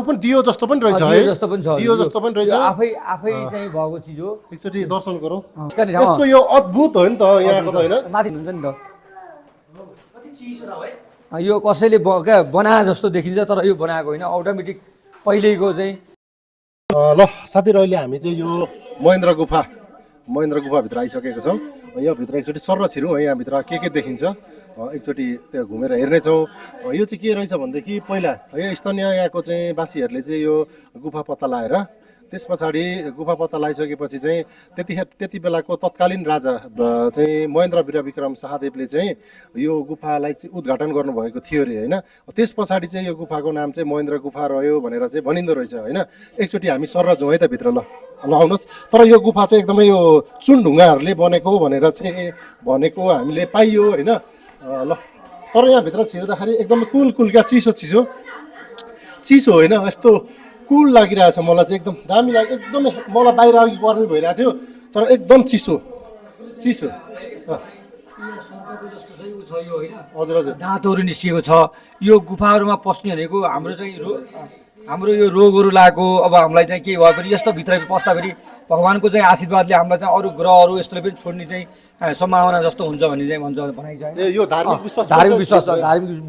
पनि दियो जस्तो पनि रहेछ है, दियो जस्तो पनि छ, दियो जस्तो पनि रहेछ। आफै आफै चाहिँ भएको चिज हो। एकचोटि दर्शन गरौँ। यसका नि यस्तो यो अद्भुत हो नि त यहाँको त होइन। माथि हुन्छ नि त यो कसैले क्या बनाए जस्तो देखिन्छ, तर यो बनाएको होइन, अटोमेटिक पहिल्यैको चाहिँ। ल साथीहरू, अहिले हामी चाहिँ यो महेन्द्र गुफाभित्र आइसकेको छौँ। यहाँभित्र एकचोटि सर छिरौँ है, यहाँभित्र के देखिन्छ एकचोटि त्यहाँ घुमेर हेर्नेछौँ। यो चाहिँ के रहेछ भनेदेखि पहिला है स्थानीय यहाँको चाहिँ वासीहरूले चाहिँ यो गुफा पत्ता लगाएर त्यस पछाडि गुफा पत्ता लगाइसकेपछि चाहिँ त्यति बेलाको तत्कालीन राजा चाहिँ महेन्द्र वीर विक्रम शाहदेवले चाहिँ यो गुफालाई चाहिँ उद्घाटन गर्नुभएको थियो अरे होइन। त्यस पछाडि चाहिँ यो गुफाको नाम चाहिँ महेन्द्र गुफा रह्यो भनेर चाहिँ भनिँदो रहेछ होइन। एकचोटि हामी सर जाउँ है त भित्र। ल आउनुहोस्। तर यो गुफा चाहिँ एकदमै यो चुनढुङ्गाहरूले बनेको भनेर चाहिँ भनेको हामीले पाइयो होइन। ल तर यहाँभित्र छिर्दाखेरि एकदमै कुल क्या, चिसो होइन, यस्तो कुल लागिरहेछ मलाई चाहिँ, एकदम दामी लाग्यो। एकदमै मलाई बाहिर अघि पर्ने भइरहेको थियो, तर एकदम चिसो। हजुर हजुर, दाँतहरू निस्किएको छ। यो गुफाहरूमा पस्ने भनेको हाम्रो यो रोगहरू लागेको, अब हामीलाई चाहिँ के भयो भने यस्तो भित्र पस्दा फेरि भगवान्को चाहिँ आशीर्वादले हामीलाई चाहिँ अरू ग्रहहरू यस्तोले पनि छोड्ने चाहिँ सम्भावना जस्तो हुन्छ भन्ने चाहिँ भनाइ छ। यो धार्मिक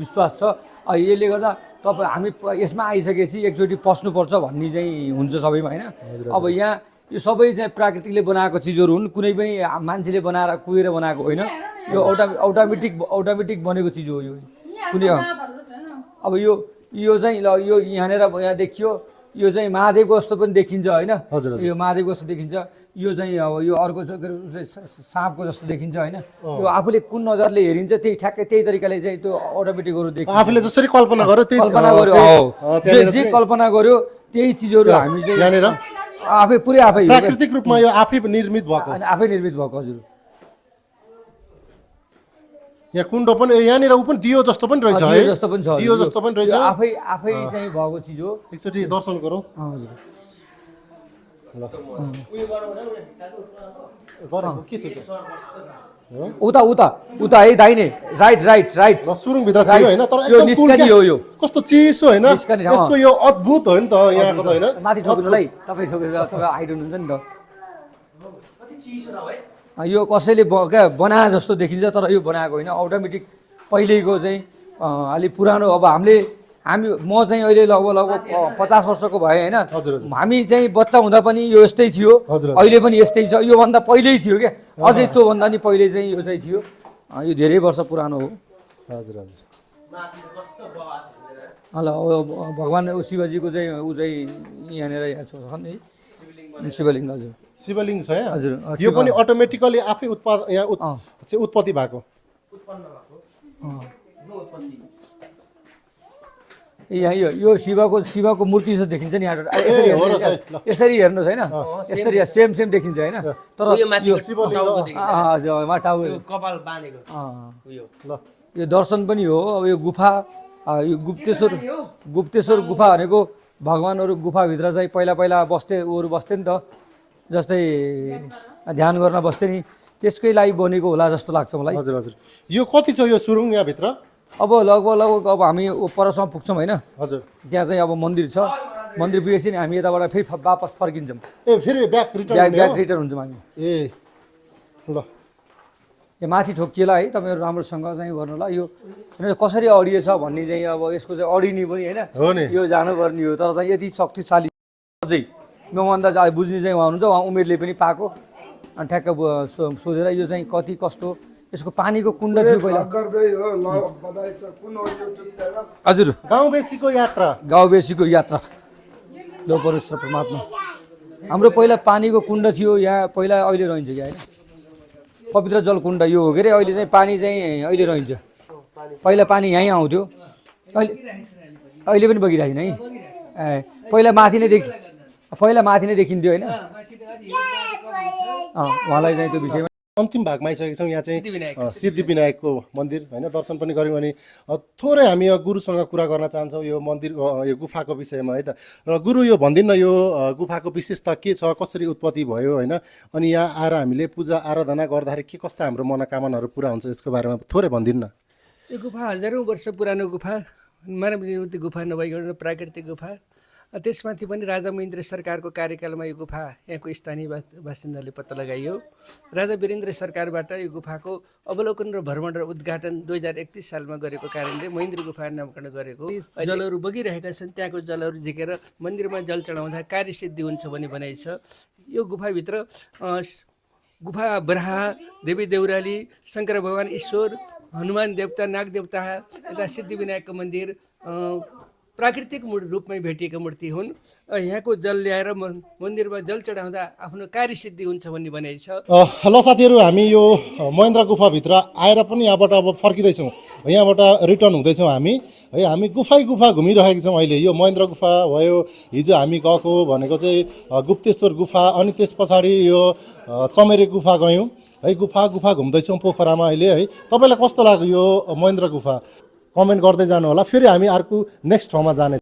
विश्वास छ। यसले गर्दा तपाईँ हामी यसमा आइसकेपछि एकचोटि पस्नुपर्छ भन्ने चाहिँ हुन्छ सबैमा होइन। अब यहाँ यो सबै चाहिँ प्राकृतिकले बनाएको चिजहरू हुन्, कुनै पनि मान्छेले बनाएर कुदेर बनाएको होइन। यो अटोमेटिक बनेको चिज हो यो कुनै। अब यो चाहिँ ल यो यहाँनिर यहाँ देखियो, यो चाहिँ महादेवको जस्तो पनि देखिन्छ होइन। यो महादेवको जस्तो देखिन्छ। यो चाहिँ अब यो अर्को साँपको जस्तो देखिन्छ होइन। यो आफूले कुन नजरले हेरिन्छ त्यही तरिकाले चाहिँ त्यो अटोमेटिकहरू देखिन्छ। आफूले जसरी कल्पना गर्यो जे कल्पना गर्यो त्यही चिजहरू हामी चाहिँ यहाँनिर आफै प्राकृतिक रूपमा यो आफै निर्मित भएको। हजुर, यहाँ कुण्ड पनि यहाँनिर ऊ पनि दियो जस्तो पनि रहेछ है, दियो जस्तो पनि रहेछ। आफै चाहिँ भएको चिज हो। एकचोटि दर्शन गरौँ। हजुर, उता है दाहिने राइट सुरुङभित्र थियो होइन। तर यो कस्तो चिसो होइन, यस्तो यो अद्भुत हो नि त यहाँको त होइन। माथि ठोक्नुलाई तपाईँ हाइट हुनुहुन्छ नि त। यो कसैले क्या बनाए जस्तो देखिन्छ, तर यो बनाएको होइन, अटोमेटिक पहिल्यैको चाहिँ अलिक पुरानो। अब म चाहिँ अहिले लगभग 50 वर्षको भएँ होइन। हामी चाहिँ बच्चा हुँदा पनि यो यस्तै थियो, अहिले पनि यस्तै छ। योभन्दा पहिल्यै थियो क्या, अझै त्योभन्दा नि पहिले चाहिँ यो चाहिँ थियो। यो धेरै वर्ष पुरानो हो। हजुर ल भगवान् शिवजीको चाहिँ ऊ चाहिँ यहाँनिर यहाँ छ नि शिवलिङ्ग। हजुर, शिवलिङ्ग छ यहाँ। हजुर, यो पनि अटोमेटिकली आफै उत्पत्ति भएको। यहाँ यो शिवको मूर्ति जस्तो देखिन्छ नि यहाँ। यसरी हेर्नुहोस् होइन, यसरी सेम देखिन्छ होइन। तर यो दर्शन पनि हो। अब यो गुफा, यो गुप्तेश्वर गुफा भनेको भगवान्हरू गुफाभित्र चाहिँ पहिला बस्थे नि त, जस्तै ध्यान गर्न बस्थे नि, त्यसकै लागि बनेको होला जस्तो लाग्छ मलाई। हजुर, यो कति छ यो सुरुङ यहाँभित्र? अब लगभग अब हामी परसम्म पुग्छौँ होइन। हजुर, त्यहाँ चाहिँ अब मन्दिर छ। मन्दिर पुगेपछि नि हामी यताबाट फेरि वापस फर्किन्छौँ। फेरि ब्याक रिटर्न हुन्छौँ हामी। ल यो माथि ठोकिएला है, तपाईँहरू राम्रोसँग चाहिँ गर्नुहोला। यो कसरी अडिएछ भन्ने चाहिँ अब यसको चाहिँ अडिने पनि होइन, यो जानुपर्ने हो। तर चाहिँ यति शक्तिशाली अझै मभन्दा बुझ्ने चाहिँ उहाँ हुनुहुन्छ, उहाँ उमेरले पनि पाएको। अनि ठ्याक्क सोधेर यो चाहिँ कति कस्तो, यसको पानीको कुण्ड थियो पहिला। हजुर, गाउँबेसीको यात्रा लो परमेश्वर परमात्मा। हाम्रो पहिला पानीको कुण्ड थियो यहाँ पहिला, अहिले रहन्छ क्या होइन। पवित्र जल कुण्ड यो हो के अरे। अहिले चाहिँ पानी चाहिँ अहिले रहन्छ। पहिला पानी यहीँ आउँथ्यो, अहिले पनि बगिरहेको छैन है। पहिला माथि नै देखिन्थ्यो होइन। उहाँलाई चाहिँ त्यो विषयमा अन्तिम भागमा आइसकेका छौँ। यहाँ चाहिँ सिद्धिविनायकको मन्दिर होइन, दर्शन पनि गऱ्यौँ भने थोरै हामी गुरुसँग कुरा गर्न चाहन्छौँ यो मन्दिर यो गुफाको विषयमा है त। र गुरु यो भनिदिनु न, यो गुफाको विशेषता के छ, कसरी उत्पत्ति भयो होइन, अनि यहाँ आएर हामीले पूजा आराधना गर्दाखेरि के कस्ता हाम्रो मनोकामनाहरू पुरा हुन्छ, यसको बारेमा थोरै भनिदिनु न। यो गुफा हजारौँ वर्ष पुरानो गुफा, मानव निर्मित गुफा नभइकन प्राकृतिक गुफा। त्यसमाथि पनि राजा महेन्द्र सरकारको कार्यकालमा यो गुफा यहाँको स्थानीय बासिन्दाले पत्ता लगाइयो। राजा वीरेन्द्र सरकारबाट यो गुफाको अवलोकन र भ्रमण र उद्घाटन 2031 सालमा गरेको कारणले महेन्द्र गुफा नामकरण गरेको। जलहरू बगिरहेका छन्, त्यहाँको जलहरू झिकेर मन्दिरमा जल चढाउँदा कार्यसिद्धि हुन्छ भन्ने भनाइ छ। यो गुफाभित्र गुफा बराह, देवी देउराली, शङ्कर भगवान ईश्वर, हनुमान देवता, नाग देवता, यता सिद्धिविनायकको मन्दिर प्राकृतिक रूपमै भेटिएका मूर्ति हुन्। यहाँको जल ल्याएर मन्दिरमा जल चढाउँदा आफ्नो कार्यसिद्धि हुन्छ भन्ने भनाइ छ। ल साथीहरू, हामी यो महेन्द्र गुफाभित्र आएर पनि यहाँबाट अब फर्किँदैछौँ, यहाँबाट रिटर्न हुँदैछौँ हामी है। हामी गुफा घुमिरहेका छौँ अहिले। यो महेन्द्र गुफा भयो, हिजो हामी गएको भनेको चाहिँ गुप्तेश्वर गुफा, अनि त्यस पछाडि यो चमेरे गुफा गयौँ है। गुफा घुम्दैछौँ पोखरामा अहिले है। तपाईँलाई कस्तो लाग्यो यो महेन्द्र गुफा? कमेन्ट गर्दै जानु होला। फेरि हामी अर्को नेक्स्ट ठाउँमा जाने